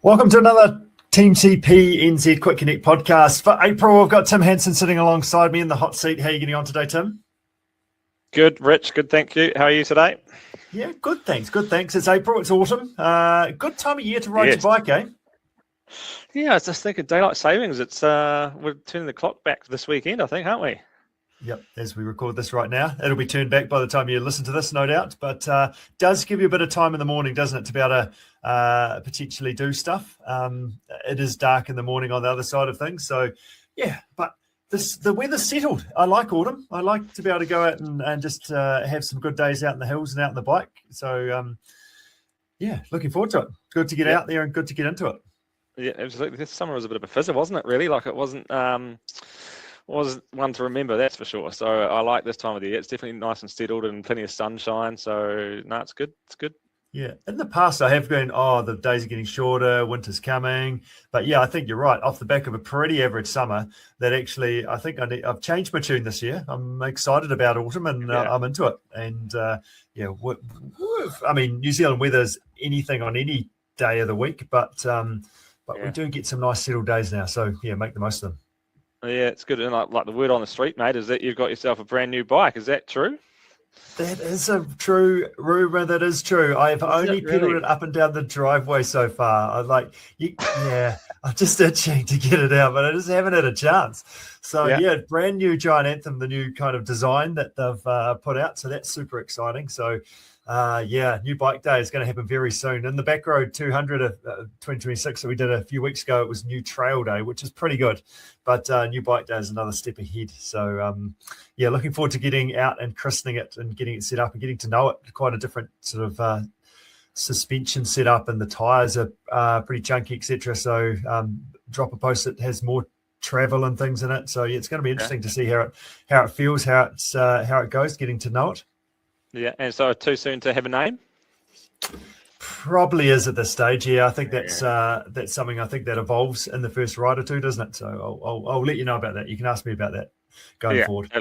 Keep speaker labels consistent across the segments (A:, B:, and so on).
A: Welcome to another Teamcpnz Quick Connect podcast. For April, I've got Tim Hansen sitting alongside me in the hot seat. How are you getting on today, Tim?
B: Good, Rich. Good, thank you. How are you today?
A: Yeah, good, thanks. Good, thanks. It's April. It's autumn. Good time of year to ride
B: Yes.
A: your bike, eh?
B: Yeah, I was just thinking daylight savings. It's we're turning the clock back this weekend, I think, aren't we?
A: Yep, as we record this right now. It'll be turned back by the time you listen to this, no doubt. But does give you a bit of time in the morning, doesn't it, to be able to potentially do stuff. It is dark in the morning on the other side of things. So, yeah, but the weather's settled. I like autumn. I like to be able to go out and just have some good days out in the hills and out on the bike. So, yeah, looking forward to it. Good to get out there and good to get into it.
B: Yeah, absolutely. This summer was a bit of a fizzer, wasn't it, really? Like it wasn't... was one to remember, that's for sure. So I like this time of the year. It's definitely nice and settled and plenty of sunshine. So no, it's good. It's good.
A: Yeah. In the past, I have gone, the days are getting shorter, winter's coming. But yeah, I think you're right. Off the back of a pretty average summer, that actually, I think I've changed my tune this year. I'm excited about autumn and I'm into it. And I mean, New Zealand weather's anything on any day of the week, but we do get some nice settled days now. So yeah, make the most of them.
B: Yeah, it's good. And like the word on the street, mate, is that you've got yourself a brand new bike. Is that true?
A: That is a true rumor. That is true. I've only pedaled it up and down the driveway so far. I'm just itching to get it out, but I just haven't had a chance. So yeah, brand new Giant Anthem, the new kind of design that they've put out. So that's super exciting. So new bike day is going to happen very soon. In the Backroad 200 of 2026 that we did a few weeks ago, it was new trail day, which is pretty good. But new bike day is another step ahead. So, looking forward to getting out and christening it and getting it set up and getting to know it. Quite a different sort of suspension setup, and the tyres are pretty chunky, etc. So drop a post that has more travel and things in it. So yeah, it's going to be interesting to see how it feels, how it goes, getting to know it.
B: Yeah, and so too soon to have a name?
A: Probably is at this stage. Yeah, I think that's something I think that evolves in the first ride or two, doesn't it? So I'll let you know about that. You can ask me about that going forward.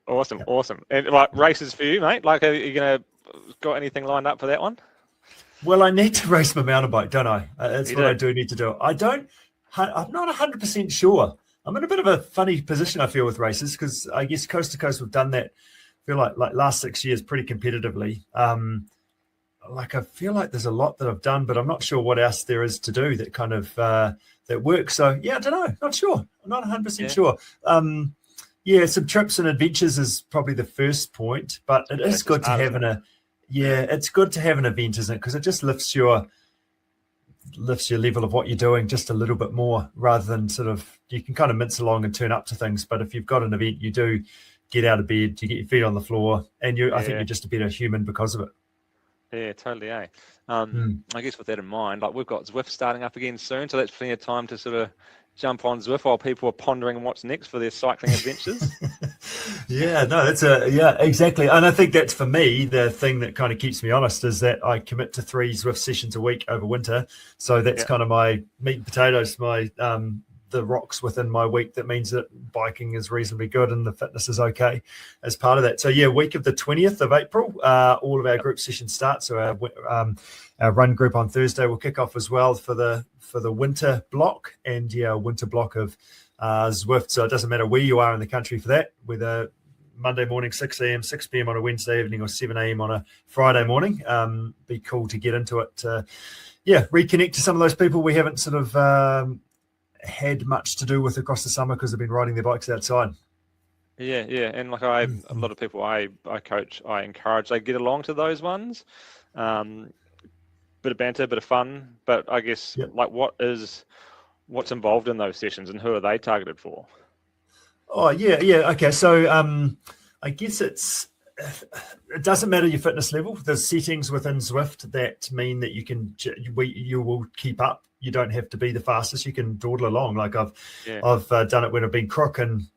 B: Awesome, awesome. And like races for you, mate? Like, are you got anything lined up for that one?
A: Well, I need to race my mountain bike, don't I? That's what I do need to do. I'm not 100% sure. I'm in a bit of a funny position, I feel, with races, because I guess coast to coast we've done that. I feel like last 6 years pretty competitively. I feel like there's a lot that I've done, but I'm not sure what else there is to do that kind of that works. So yeah, I don't know. Not sure. I'm not 100% sure. Some trips and adventures is probably the first point, but it is good to have it's good to have an event, isn't it? Because it just lifts your level of what you're doing just a little bit more, rather than sort of, you can kind of mince along and turn up to things. But if you've got an event, you do get out of bed, you get your feet on the floor, and I think you're just a better human because of it.
B: Yeah, totally. I guess with that in mind, like we've got Zwift starting up again soon, so that's plenty of time to sort of jump on Zwift while people are pondering what's next for their cycling adventures. Exactly. And I think that's, for me, the thing that kind of keeps me honest is that I commit to 3 Zwift sessions a week over winter. So that's kind of my meat and potatoes, my the rocks within my week. That means that biking is reasonably good and the fitness is okay as part of that. So yeah, week of the 20th of April, all of our group sessions start. So our run group on Thursday will kick off as well for the winter block, and winter block of Zwift. So it doesn't matter where you are in the country for that, whether Monday morning 6 a.m, 6 p.m. on a Wednesday evening, or 7 a.m. on a Friday morning. Be cool to get into it. Reconnect to some of those people we haven't sort of had much to do with across the summer because they've been riding their bikes outside. Yeah, and like a lot of people I coach, I encourage they get along to those ones. Bit of banter, bit of fun, but I guess like what's involved in those sessions and who are they targeted for? Oh yeah,
A: okay. So I guess it doesn't matter your fitness level. There's settings within Zwift that mean that you will keep up. You don't have to be the fastest. You can dawdle along. Like I've done it when I've been crook and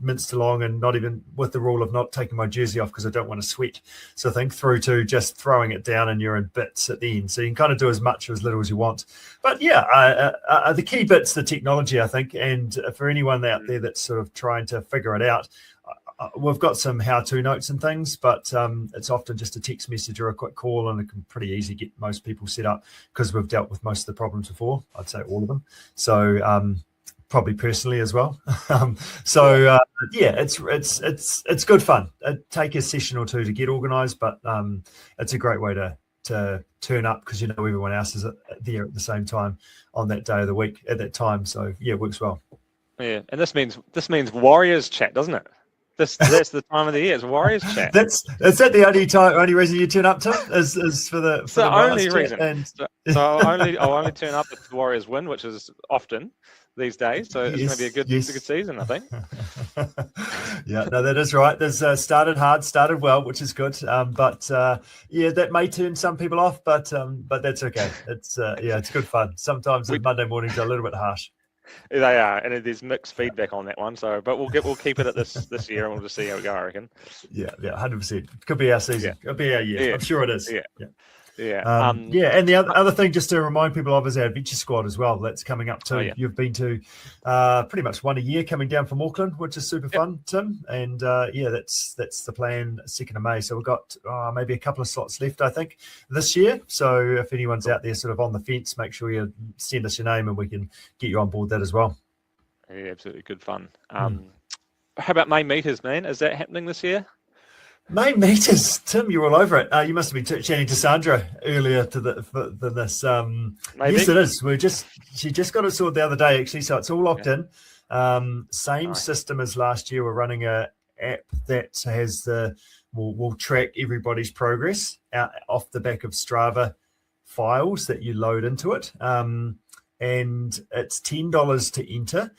A: minced along, and not even with the rule of not taking my jersey off because I don't want to sweat. So I think through to just throwing it down and you're in bits at the end. So you can kind of do as much or as little as you want. But the key bit's the technology, I think. And for anyone out there that's sort of trying to figure it out,
B: we've got some how-to notes and things, but it's often just a text message or a quick call, and it can pretty easy get most people set up because we've dealt with most of the problems before. I'd say all of them. So probably personally as well. It's good fun. It take a session or two to get organised, but it's a great way to turn up because you know everyone else is there at the same time on that day of the week at that time. So yeah, it works well.
C: Yeah, and this means Warriors chat, doesn't it? That's the time of the year. It's Warriors chat.
B: Is that the only reason you turn up to is for the
C: only reason. So I'll only turn up if the Warriors win, which is often these days. So it's going to be a good season, I think.
B: Yeah, no, that is right. There's started hard, started well, which is good. But that may turn some people off, but that's okay. It's it's good fun. Sometimes the Monday mornings are a little bit harsh.
C: They are, and there's mixed feedback on that one. So, but we'll keep it at this year, and we'll just see how we go, I reckon.
B: Yeah, 100%. Could be our season. Could be our year. Yeah. I'm sure it is.
C: Yeah.
B: And the other thing, just to remind people of, is our adventure squad as well. That's coming up too. You've been to pretty much one a year coming down from Auckland, which is super fun, Tim. And that's the plan, 2nd of May. So we've got maybe a couple of slots left, I think, this year. So if anyone's out there sort of on the fence, make sure you send us your name and we can get you on board that as well.
C: Yeah, absolutely good fun. How about May meters, man? Is that happening this year?
B: May meters, Tim, you're all over it. You must have been chatting to Sandra earlier than this.
C: Maybe.
B: Yes, it is. She just got it sorted the other day, actually, so it's all locked in. Same system as last year. We're running a app that has will track everybody's progress off the back of Strava files that you load into it, and it's $10 to enter,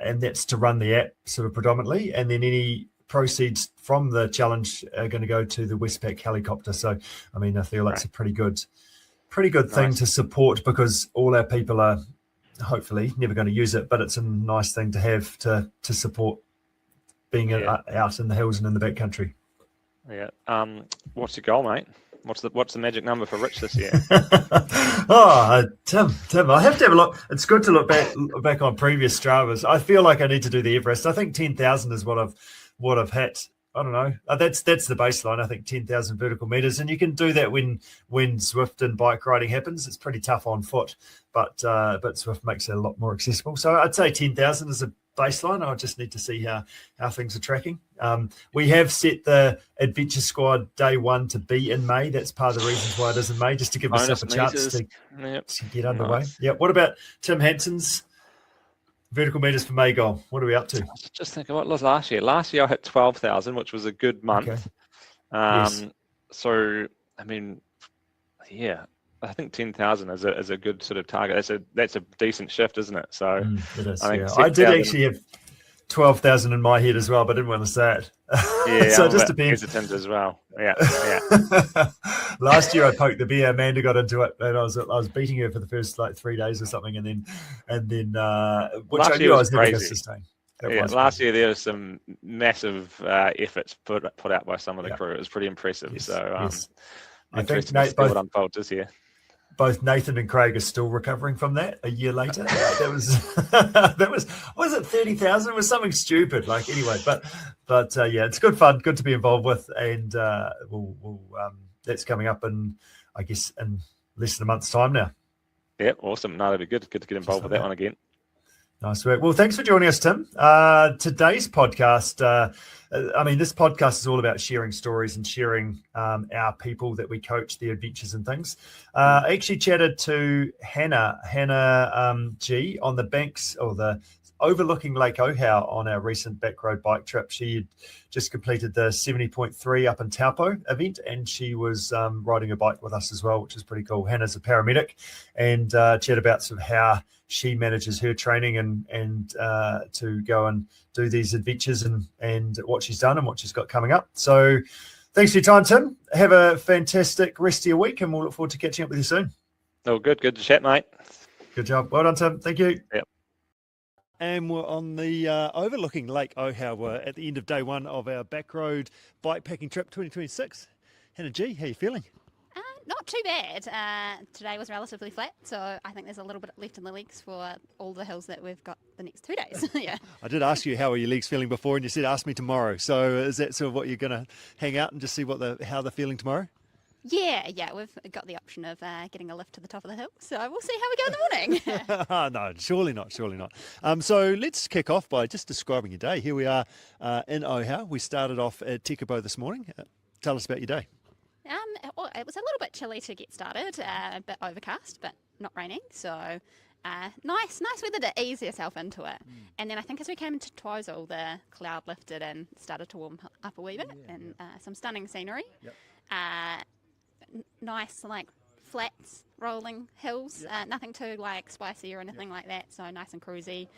B: and that's to run the app sort of predominantly, and then any proceeds from the challenge are going to go to the Westpac helicopter. So, I mean, I feel that's a pretty good thing to support because all our people are hopefully never going to use it, but it's a nice thing to have to support being out in the hills and in the backcountry. Yeah.
C: What's your goal, mate? What's the magic number for Rich this year?
B: Tim, I have to have a look. It's good to look back on previous Stravas. I feel like I need to do the Everest. I think 10,000 is what I've hit. I don't know. That's the baseline. I think 10,000 vertical meters, and you can do that when Zwift and bike riding happens. It's pretty tough on foot, but Zwift makes it a lot more accessible. So I'd say 10,000 is a baseline. I just need to see how things are tracking. We have set the Adventure Squad day one to be in May. That's part of the reasons why it is in May, just to give us a chance to get underway. Nice. Yeah. What about Tim Hanson's vertical meters for May goal? What are we up to?
C: Just think of what was last year. Last year I hit 12,000, which was a good month. Okay. Yes. So I mean, I think 10,000 is a good sort of target. That's a decent shift, isn't it? So
B: it is. I did actually have 12,000 in my head as well, but I didn't want to say it.
C: Yeah,
B: so it just depends.
C: Hesitant as well. Yeah.
B: Last year I poked the bear. Amanda got into it, and I was beating her for the first 3 days or something, and then which I knew I was never going to sustain.
C: Last year there was some massive efforts put out by some of the crew. It was pretty impressive. Yes, so
B: I think
C: what unfolds this year.
B: Both Nathan and Craig are still recovering from that a year later. That was it 30,000? It was something stupid. Anyway, but it's good fun, good to be involved with, and we'll that's coming up in less than a month's time now.
C: Yeah, awesome. No, that'd be good. Good to get involved with that one again.
B: Nice work. Well, thanks for joining us, Tim. Today's podcast, this podcast is all about sharing stories and sharing our people that we coach, their adventures and things. I actually chatted to Hannah G on the banks or the overlooking Lake Ohau on our recent Backroad bike trip. She had just completed the 70.3 up in Taupo event, and she was riding a bike with us as well, which is pretty cool. Hannah's a paramedic, and chat about sort of how she manages her training and to go and do these adventures and what she's done and what she's got coming up. So thanks for your time, Tim. Have a fantastic rest of your week, and we'll look forward to catching up with you soon.
C: Oh, good to chat, mate.
B: Good job. Well done, Tim. Thank you.
C: Yep.
B: And we're on the overlooking Lake Ohau. We're at the end of day one of our Backroad bikepacking trip 2026. Hannah G, how are you feeling?
D: Not too bad. Today was relatively flat, so I think there's a little bit left in the legs for all the hills that we've got the next 2 days. Yeah.
B: I did ask you how are your legs feeling before, and you said ask me tomorrow. So is that sort of what you're going to hang out and just see how they're feeling tomorrow?
D: Yeah, we've got the option of getting a lift to the top of the hill, so we'll see how we go in the morning.
B: No, surely not. So let's kick off by just describing your day. Here we are in Ohau. We started off at Teamcpnz this morning. Tell us about your day.
D: It was a little bit chilly to get started, a bit overcast, but not raining, so nice weather to ease yourself into it. And then I think as we came into Twizel, the cloud lifted and started to warm up a wee bit, and some stunning scenery. Nice flats, rolling hills, nothing too spicy or anything like that, so nice and cruisy,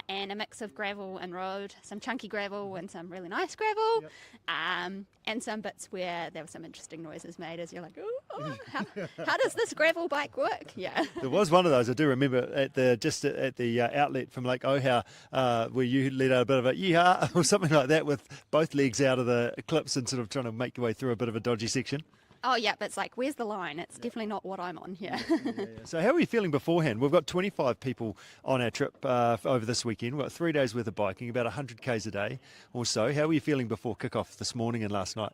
D: and a mix of gravel and road, some chunky gravel and some really nice gravel, and some bits where there were some interesting noises made as you're like, oh, how does this gravel bike work? There
B: was one of those I do remember at the outlet from Lake Ohau, where you let out a bit of a yeehaw or something like that with both legs out of the clips and sort of trying to make your way through a bit of a dodgy section.
D: Oh, yeah, but it's where's the line? It's definitely not what I'm on. Yeah.
B: So how are you feeling beforehand? We've got 25 people on our trip over this weekend. We've got 3 days worth of biking, about 100 Ks a day or so. How were you feeling before kickoff this morning and last night?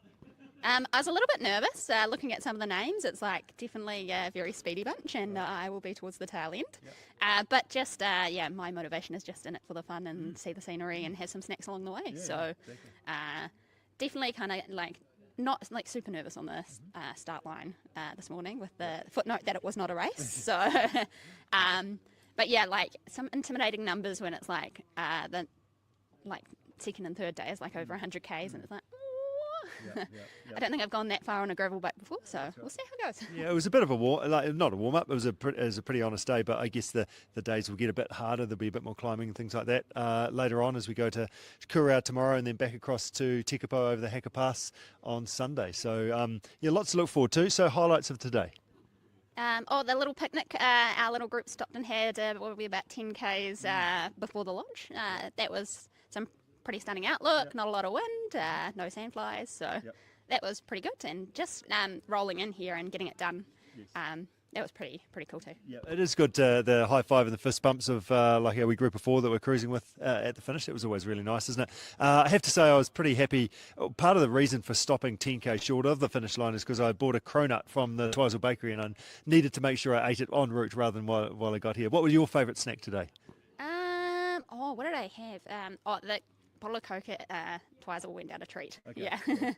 D: I was a little bit nervous looking at some of the names. It's definitely a very speedy bunch, and I will be towards the tail end. But just, my motivation is just in it for the fun and see the scenery and have some snacks along the way. Definitely kind of not super nervous on the start line this morning with the footnote that it was not a race. So, but yeah, some intimidating numbers when it's the second and third day is over 100 Ks, and it's I don't think I've gone that far on a gravel bike before, so we'll see how it goes.
B: Yeah, it was a bit of a not a warm up. It was a pretty honest day, but I guess the days will get a bit harder. There'll be a bit more climbing and things like that later on as we go to Kurau tomorrow and then back across to Tekipo over the Haka Pass on Sunday. So lots to look forward to. So highlights of today.
D: The little picnic our little group stopped and had probably about 10 Ks before the lodge. That was some pretty stunning outlook, not a lot of wind, no sandflies, so that was pretty good. And just rolling in here and getting it done, that was pretty cool too.
B: Yeah, it is good, the high five and the fist bumps of how we group of four that we're cruising with at the finish. It was always really nice, isn't it? I have to say I was pretty happy. Part of the reason for stopping 10k short of the finish line is because I bought a cronut from the Twizel bakery and I needed to make sure I ate it en route rather than while I got here. What was your favourite snack today?
D: What did I have? The bottle of Coke at Twizel went down a treat.
B: Okay.
D: Yeah.
B: Good.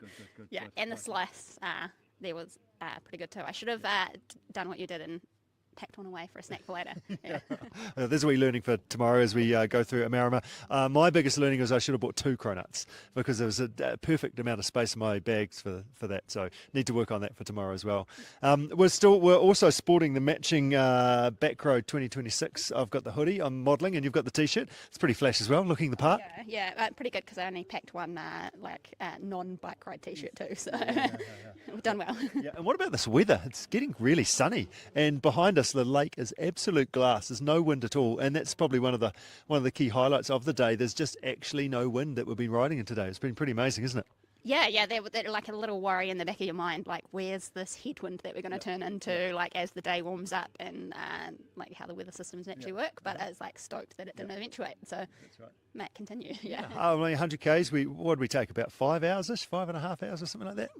D: And the slice there was pretty good too. I should have done what you did and packed one away for a snack for later. Yeah.
B: There's a wee learning for tomorrow as we go through Amarama. My biggest learning is I should have bought 2 cronuts because there was a perfect amount of space in my bags for that. So need to work on that for tomorrow as well. We're also sporting the matching Backroad 2026. I've got the hoodie, I'm modelling, and you've got the t-shirt. It's pretty flash as well, looking the part.
D: Yeah, pretty good because I only packed one non-bike ride t-shirt too. So we've done well.
B: Yeah, and what about this weather? It's getting really sunny, and behind us the lake is absolute glass. There's no wind at all, and that's probably one of the key highlights of the day. There's just actually no wind that we've been riding in today. It's been pretty amazing, isn't it?
D: Yeah, they're like a little worry in the back of your mind, where's this headwind that we're going to turn into, as the day warms up, and how the weather systems actually work. But I was stoked that it didn't eventuate. So, that's right. Matt, continue. Yeah.
B: 100 Ks. What did we take? About 5 hours-ish, 5.5 hours, or something like that.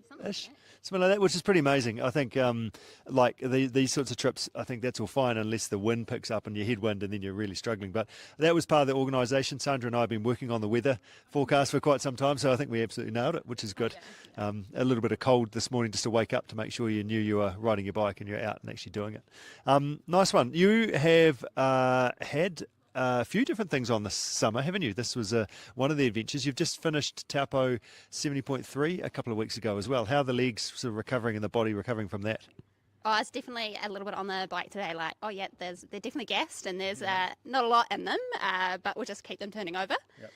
B: Something like that, which is pretty amazing. I think, these sorts of trips, I think that's all fine unless the wind picks up and you headwind, and then you're really struggling. But that was part of the organisation. Sandra and I have been working on the weather forecast for quite some time, so I think we absolutely nailed it, which is good. A little bit of cold this morning just to wake up to make sure you knew you were riding your bike and you're out and actually doing it. Nice one. You have had a few different things on this summer, haven't you? This was one of the adventures. You've just finished Taupo 70.3 a couple of weeks ago as well. How are the legs sort of recovering and the body recovering from that?
D: Oh, it's definitely a little bit on the bike today. They're definitely gassed and there's not a lot in them, but we'll just keep them turning over. Yep.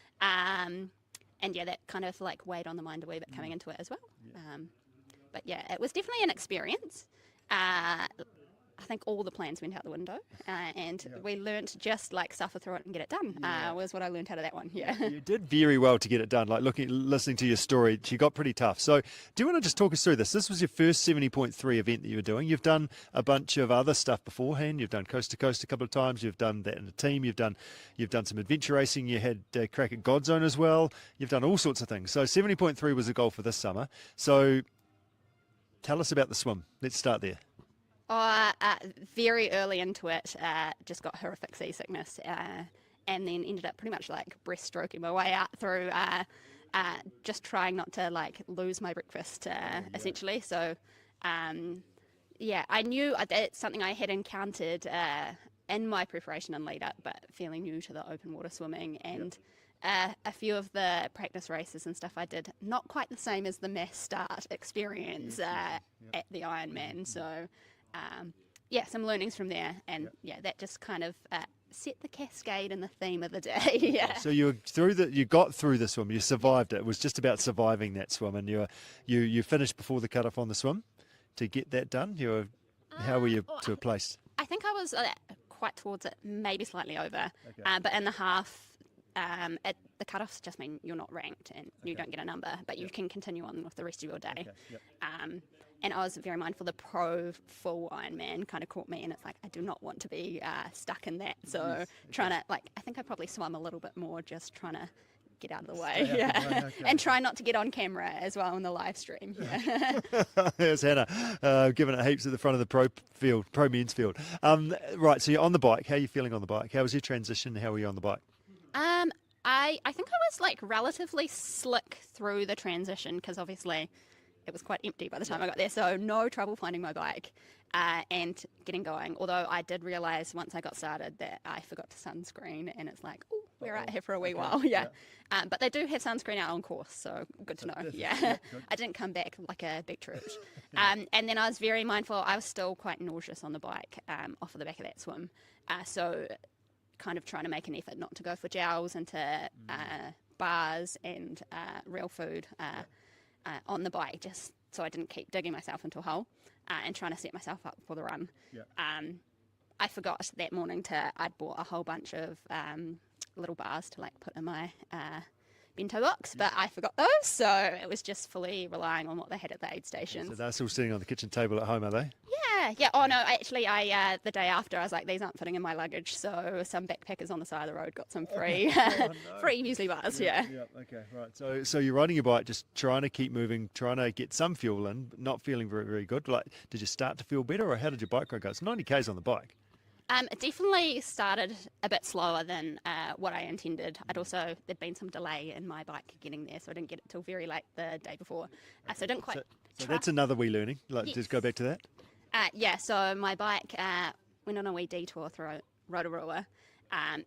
D: And that kind of weighed on the mind a wee bit coming into it as well. But it was definitely an experience. I think all the plans went out the window, and we learnt to just like suffer through it and get it done. Was what I learnt out of that one. Yeah,
B: you did very well to get it done. Like listening to your story, you got pretty tough. So, do you want to just talk us through this? This was your first 70.3 event that you were doing. You've done a bunch of other stuff beforehand. You've done coast to coast a couple of times. You've done that in a team. You've done some adventure racing. You had a crack at Godzone as well. You've done all sorts of things. So, 70.3 was the goal for this summer. So, tell us about the swim. Let's start there.
D: Very early into it, just got horrific seasickness, and then ended up pretty much like breaststroking my way out through, just trying not to like lose my breakfast, essentially. So, I knew it's something I had encountered in my preparation and lead up, but fairly new to the open water swimming, and a few of the practice races and stuff I did, not quite the same as the mass start experience at the Ironman. So. Some learnings from there, and that just kind of set the cascade and the theme of the day.
B: So you got through the swim, you survived it. It was just about surviving that swim, and you finished before the cutoff on the swim to get that done. How were you placed?
D: I think I was quite towards it, maybe slightly over, but in the half. The cutoffs just mean you're not ranked and you don't get a number, but you can continue on with the rest of your day. And I was very mindful. The pro full Ironman kind of caught me, and it's like I do not want to be stuck in that. So trying to I think I probably swam a little bit more, just trying to get out of the way, and try not to get on camera as well in the live stream.
B: There's Hannah giving it heaps at the front of the pro men's field. Right, so you're on the bike. How are you feeling on the bike? How was your transition? How were you on the bike?
D: I think I was like relatively slick through the transition, because obviously it was quite empty by the time I got there, so no trouble finding my bike and getting going. Although I did realise once I got started that I forgot to sunscreen, and it's like, oh, we're out here for a wee while. But they do have sunscreen out on course, so good to know. I didn't come back like a beetroot. And then I was very mindful. I was still quite nauseous on the bike off of the back of that swim, so kind of trying to make an effort not to go for gels into bars and real food on the bike, just so I didn't keep digging myself into a hole and trying to set myself up for the run. I forgot that morning I'd bought a whole bunch of little bars to like put in my bento box, but I forgot those, so it was just fully relying on what they had at the aid stations.
B: So they're still sitting on the kitchen table at home, are they?
D: Yeah. Oh no, actually, I the day after I was like, these aren't fitting in my luggage, so some backpackers on the side of the road got some free free muesli bars.
B: Okay, right. So you're riding your bike, just trying to keep moving, trying to get some fuel in, but not feeling very, very good. Like, did you start to feel better, or how did your bike ride go? It's 90 k's on the bike.
D: It definitely started a bit slower than what I intended. There'd been some delay in my bike getting there, so I didn't get it till very late the day before. So I didn't quite.
B: So that's another wee learning. Just go back to that.
D: So my bike went on a wee detour through Rotorua,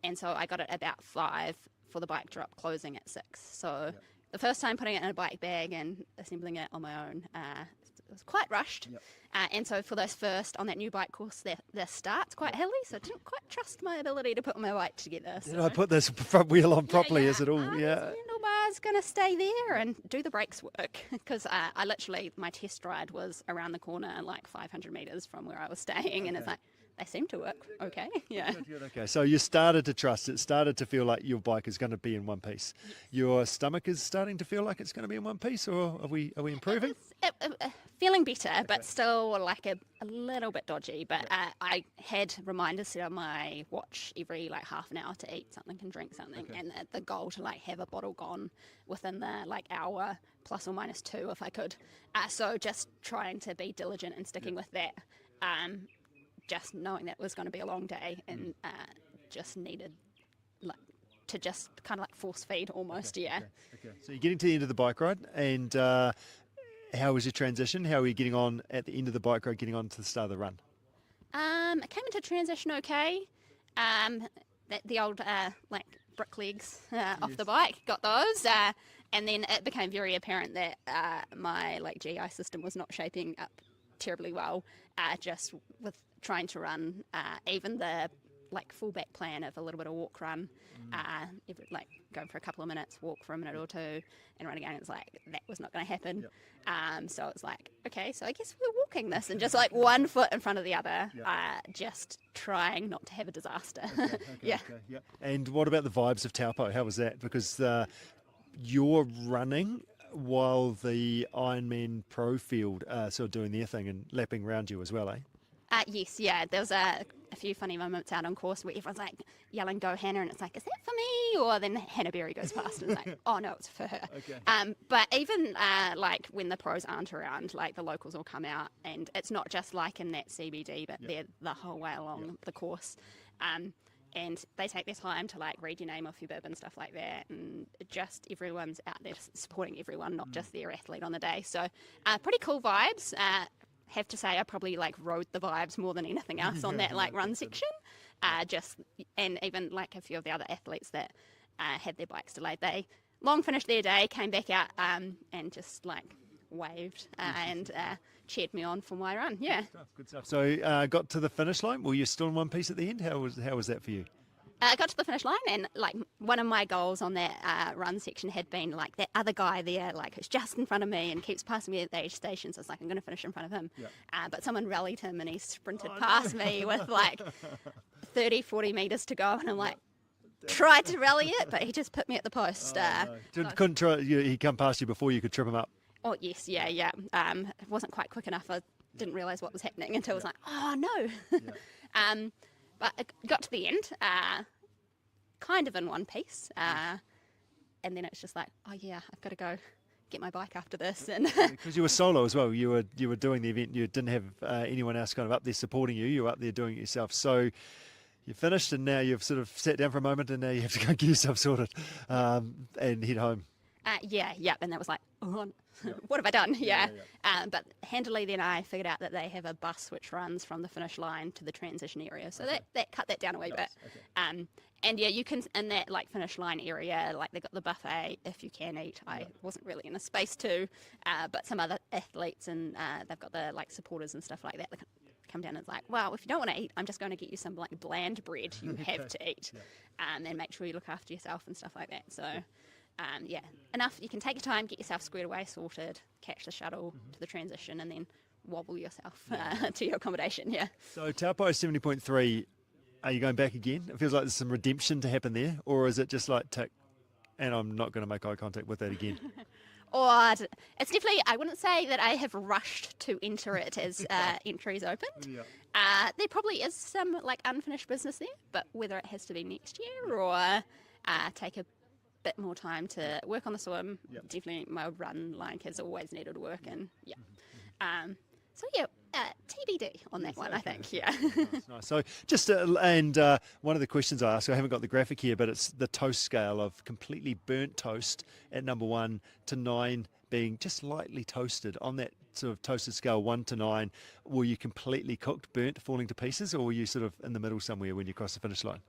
D: and so I got it about 5 for the bike drop closing at 6. So the first time putting it in a bike bag and assembling it on my own, it was quite rushed. And so for those first on that new bike course, the start's quite hilly, so I didn't quite trust my ability to put my bike together. So.
B: Did I put this front wheel on properly? Is it all?
D: The handlebar's going to stay there and do the brakes work, because I literally, my test ride was around the corner, like 500 metres from where I was staying, and it's like, they seem to work okay.
B: Good. Okay, so you started to trust it, started to feel like your bike is going to be in one piece. Your stomach is starting to feel like it's going to be in one piece, or are we improving?
D: Feeling better, but still like a little bit dodgy. But I had reminders set on my watch every like half an hour to eat something and drink something, and the goal to like have a bottle gone within the like hour plus or minus 2 if I could. So just trying to be diligent and sticking with that. Just knowing that it was going to be a long day, and just needed like to just kind of like force feed almost. Okay.
B: So you're getting to the end of the bike ride, and how was your transition? How are you getting on at the end of the bike ride, getting on to the start of the run?
D: I came into transition okay. The old like brick legs off the bike, got those, and then it became very apparent that my like GI system was not shaping up terribly well, just with trying to run even the like full back plan of a little bit of walk run, like going for a couple of minutes, walk for a minute or two, and run again. It's like that was not going to happen. So it's like, okay, so I guess we're walking this, and just like one foot in front of the other, just trying not to have a disaster.
B: Okay. And what about the vibes of Taupo? How was that? Because you're running while the Ironman Pro field are sort of doing their thing and lapping around you as well, eh?
D: Yes, yeah. There was a few funny moments out on course where everyone's like yelling, "Go Hannah!" and it's like, "Is that for me?" Or then Hannah Berry goes past and it's like, "Oh no, it's for her." But even like when the pros aren't around, like the locals will come out, and it's not just like in that CBD, but they're the whole way along the course. And they take their time to like read your name off your bib and stuff like that, and just everyone's out there supporting everyone, not just their athlete on the day. So pretty cool vibes. Have to say I probably like rode the vibes more than anything else on that like run section. And even like a few of the other athletes that had their bikes delayed, they long finished their day, came back out and just like waved and cheered me on for my run.
B: Good stuff. So got to the finish line. Were you still in one piece at the end? How was that for you?
D: I got to the finish line, and like one of my goals on that run section had been like that other guy there, like who's just in front of me and keeps passing me at the aid station. So it's like I'm going to finish in front of him. But someone rallied him, and he sprinted past me with like 30, 40 meters to go, and I'm like, tried to rally it, but he just put me at the post.
B: Couldn't try. He come past you before you could trip him up.
D: Oh yes, yeah. It wasn't quite quick enough. I didn't realise what was happening until I was like, oh no. But I got to the end, kind of in one piece, and then it's just like, oh yeah, I've got to go get my bike after this. And
B: because you were solo as well, you were doing the event. You didn't have anyone else kind of up there supporting you. You were up there doing it yourself. So you finished, and now you've sort of sat down for a moment, and now you have to go get yourself sorted and head home.
D: And that was like, oh, what have I done? But handily then I figured out that they have a bus which runs from the finish line to the transition area, so that cut that down a wee bit. And yeah, you can, in that like finish line area, like they've got the buffet if you can eat. I wasn't really in a space to, but some other athletes, and they've got the like supporters and stuff like that come down and it's like, well, if you don't want to eat, I'm just going to get you some like bland bread you have to eat, and make sure you look after yourself and stuff like that. So enough. You can take your time, get yourself squared away, sorted, catch the shuttle to the transition, and then wobble yourself to your accommodation.
B: So Taupo 70.3, are you going back again? It feels like there's some redemption to happen there, or is it just like tick, and I'm not going to make eye contact with that again?
D: Or it's definitely, I wouldn't say that I have rushed to enter it as entries opened. There probably is some like unfinished business there, but whether it has to be next year or take a bit more time to work on the swim, definitely my run like has always needed work, and TBD on that one, I think.
B: Nice. So just and one of the questions I asked, I haven't got the graphic here, but it's the toast scale of completely burnt toast at number 1 to 9 being just lightly toasted. On that sort of toasted scale 1 to 9, were you completely cooked, burnt, falling to pieces, or were you sort of in the middle somewhere when you crossed the finish line?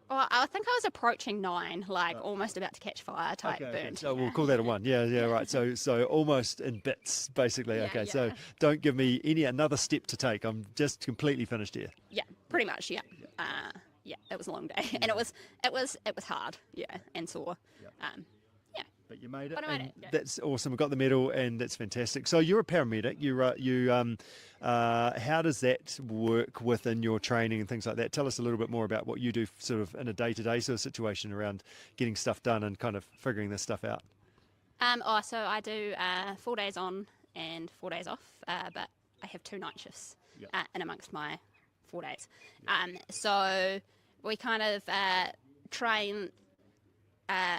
D: Well, I think I was approaching 9, like almost about to catch fire type burnt.
B: So we'll call that a 1. Right. So almost in bits, basically. So don't give me another step to take. I'm just completely finished here.
D: Yeah, pretty much. It was a long day, and it was hard. And sore.
B: But you made it.
D: But I made it.
B: That's awesome. We got the medal, and that's fantastic. So you're a paramedic. How does that work within your training and things like that? Tell us a little bit more about what you do, sort of in a day-to-day sort of situation around getting stuff done and kind of figuring this stuff out.
D: So I do 4 days on and 4 days off, but I have 2 night shifts in amongst my 4 days. So we kind of train.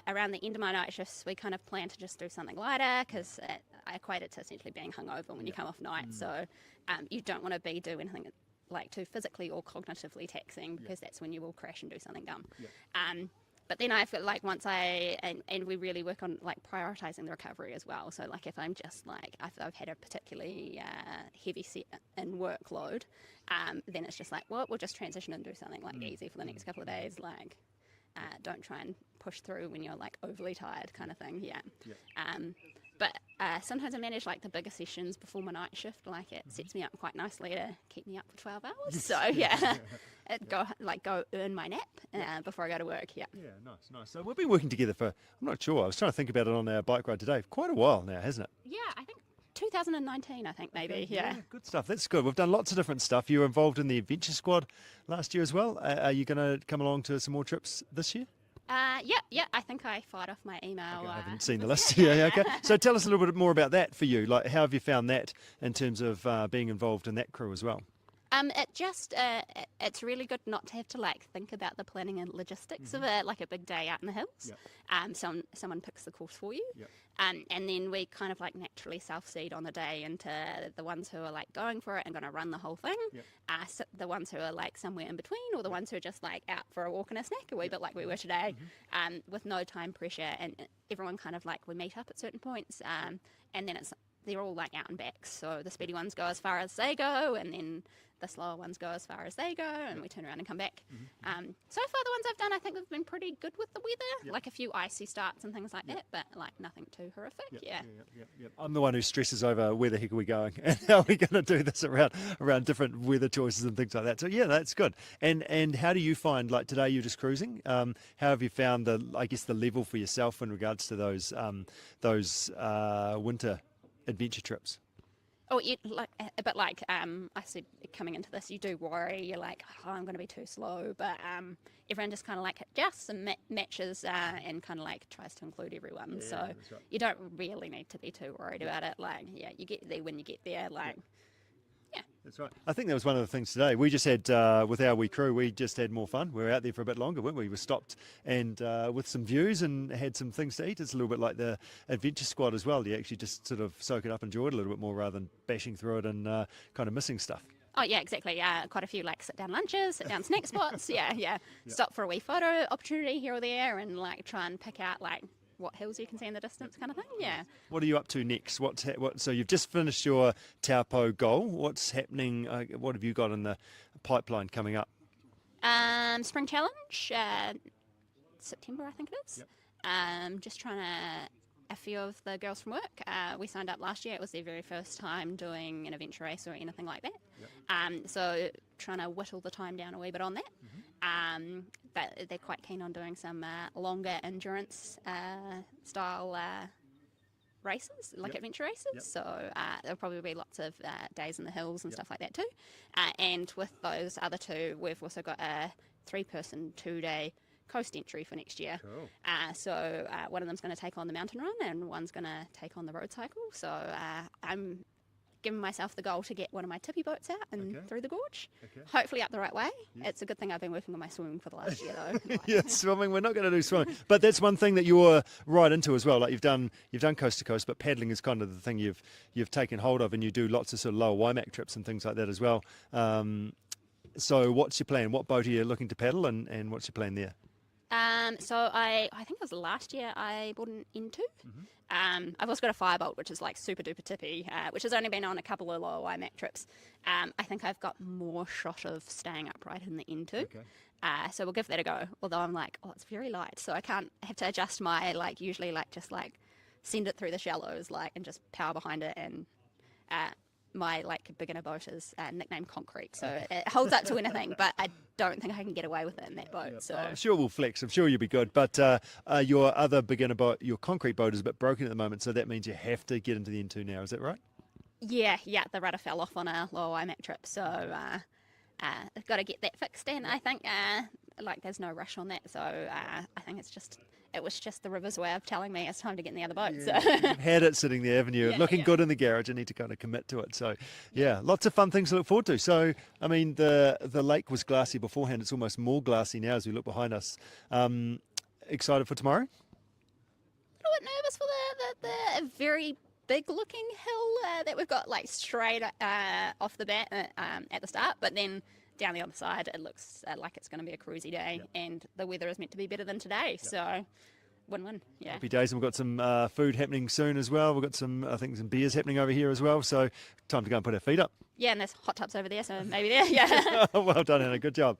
D: Around the end of my night shifts, we kind of plan to just do something lighter, because I equate it to essentially being hungover when you come off night. So you don't want to be doing anything like too physically or cognitively taxing, because that's when you will crash and do something dumb. But then I feel like once and we really work on like prioritizing the recovery as well. So like if I'm just like, if I've had a particularly heavy set in workload, then it's just like, well, we'll just transition and do something like easy for the next couple of days. Like, don't try and push through when you're like overly tired, kind of thing. but sometimes I manage like the bigger sessions before my night shift. Like it sets me up quite nicely to keep me up for 12 hours. So yeah, go earn my nap before I go to work. Yeah.
B: Yeah, nice. So we've been working together for, I'm not sure, I was trying to think about it on our bike ride today, quite a while now, hasn't it?
D: Yeah, I think 2019, I think maybe.
B: Okay,
D: yeah.
B: Good stuff. That's good. We've done lots of different stuff. You were involved in the adventure squad last year as well. Are you going to come along to some more trips this year?
D: Yeah. I think I fired off my email.
B: Okay, I haven't seen the list. Yeah, okay. So tell us a little bit more about that for you. Like, how have you found that in terms of being involved in that crew as well?
D: It's really good not to have to like think about the planning and logistics of a big day out in the hills. Yep. Someone picks the course for you. Yep. And then we kind of like naturally self-seed on the day into the ones who are like going for it and going to run the whole thing. Yep. So the ones who are like somewhere in between, or the ones who are just like out for a walk and a snack, a wee bit like we were today, with no time pressure, and everyone kind of like we meet up at certain points, and then they're all like out and back. So the speedy ones go as far as they go, and then the slower ones go as far as they go, and we turn around and come back. So far the ones I've done, I think we've been pretty good with the weather, like a few icy starts and things like that, but like nothing too horrific. Yeah.
B: I'm the one who stresses over where the heck are we going and how are we going to do this around different weather choices and things like that. So yeah, that's good. And how do you find, like today you're just cruising, how have you found the level for yourself in regards to those winter adventure trips?
D: Oh, a bit like I said coming into this, you do worry. You're like, oh, I'm going to be too slow, but everyone just kind of like adjusts and matches and kind of like tries to include everyone. Yeah, so right. You don't really need to be too worried about it. Like, yeah, you get there when you get there. Like, yeah.
B: That's right. I think that was one of the things today. We just had, with our wee crew, we just had more fun. We were out there for a bit longer, weren't we? We stopped and with some views and had some things to eat. It's a little bit like the adventure squad as well. You actually just sort of soak it up, enjoy it a little bit more rather than bashing through it and kind of missing stuff.
D: Oh, yeah, exactly. Quite a few like sit-down lunches, sit-down snack spots. Yeah. Stop for a wee photo opportunity here or there and like try and pick out like what hills you can see in the distance kind of thing. Yeah.
B: What are you up to next? So you've just finished your Taupo goal. What's happening? What have you got in the pipeline coming up?
D: Spring Challenge, September I think it is. Yep. Just trying to, a few of the girls from work, we signed up last year. It was their very first time doing an adventure race or anything like that. Yep. So trying to whittle the time down a wee bit on that. But they're quite keen on doing some longer endurance style races, like adventure races. Yep. So there'll probably be lots of days in the hills and stuff like that too. And with those other two, we've also got a 3-person 2-day coast entry for next year. Cool. So one of them's going to take on the mountain run and one's going to take on the road cycle. So I'm giving myself the goal to get one of my tippy boats out and through the gorge, hopefully up the right way. Yeah. It's a good thing I've been working on my swimming for the last year though.
B: Yeah, swimming, we're not going to do swimming, but that's one thing that you're right into as well. Like you've done coast to coast, but paddling is kind of the thing you've taken hold of, and you do lots of sort of lower Waimak trips and things like that as well. So what's your plan? What boat are you looking to paddle, and what's your plan there?
D: So I think it was last year I bought an N2. I've also got a Firebolt, which is like super duper tippy, which has only been on a couple of lower Waimak trips. I think I've got more shot of staying upright in the N2. So we'll give that a go. Although I'm like, oh, it's very light, so I have to adjust my usually just send it through the shallows and just power behind it, and my beginner boat is nicknamed Concrete, so it holds up to anything, but I don't think I can get away with it in that boat. So
B: I'm sure we'll flex. I'm sure you'll be good. But your other beginner boat, your Concrete boat, is a bit broken at the moment, so that means you have to get into the N2 now. Is that right?
D: Yeah. The rudder fell off on a lower Waimak trip, so I've got to get that fixed. And I think there's no rush on that, so I think it was just the river's way of telling me it's time to get in the other boat.
B: Yeah, so. You've had it sitting there, haven't you? Looking good in the garage. You need to kind of commit to it. So, yeah, lots of fun things to look forward to. So, I mean, the lake was glassy beforehand. It's almost more glassy now as we look behind us. Excited for tomorrow?
D: A little bit nervous for the very big-looking hill that we've got straight off the bat at the start, but then down the other side, it looks like it's going to be a cruisy day, and the weather is meant to be better than today, so win-win. Yeah.
B: Happy days, and we've got some food happening soon as well. We've got some beers happening over here as well, so time to go and put our feet up.
D: Yeah, and there's hot tubs over there, so maybe there. Yeah.
B: Well done, Anna. Good job.